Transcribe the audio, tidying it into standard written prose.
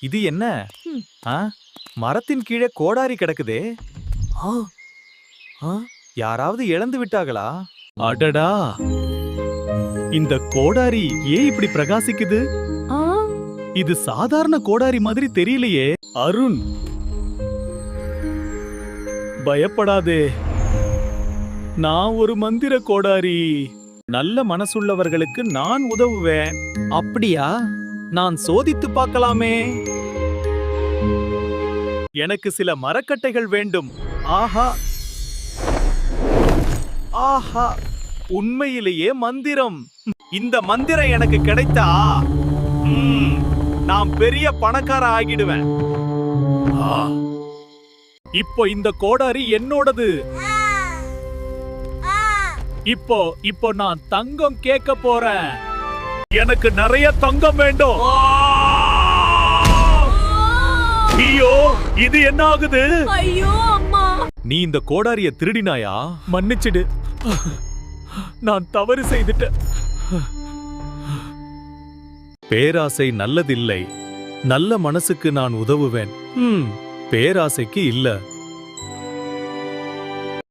இது என்ன? ம். ஆ? மரத்தின் கீழே கோடாரி கிடக்குதே. ஆ, ஆ, யாராவது இழந்து விட்டாங்களா? அடடா, இந்த கோடாரி ஏன் இப்படி பிரகாசிக்குது? ஆ, இது சாதாரண கோடாரி மாதிரி தெரியலையே. அருண், பயப்படாதே, நான் ஒரு மந்திர கோடாரி. நல்ல மனசுள்ளவர்களுக்கு நான் உதவுவேன். அப்படியா? நான் சோதித்து பார்க்கலாமே. எனக்கு சில மரக்கட்டைகள் வேண்டும். ஆஹா, ஆஹா, உண்மையிலேயே மந்திரம். இந்த மந்திரம் எனக்கு கிடைத்தா ம், நான் பெரிய பணக்கார ஆகிடுவேன். ஆ, இப்போ இந்த கோடாரி என்னோடது. இப்போ இப்போ நான் தங்கம் கேட்க போறேன். எனக்கு நிறைய தங்கம் வேண்டும். ஐயோ, இது என்ன ஆகுது? ஐயோ அம்மா. நீ இந்த கோடாரிய திருடினாயா? மன்னிச்சிடு, நான் தவறு செய்துட்டேன். பேராசை நல்லதில்லை. நல்ல மனசுக்கு நான் உதவுவேன். பேராசைக்கு இல்ல.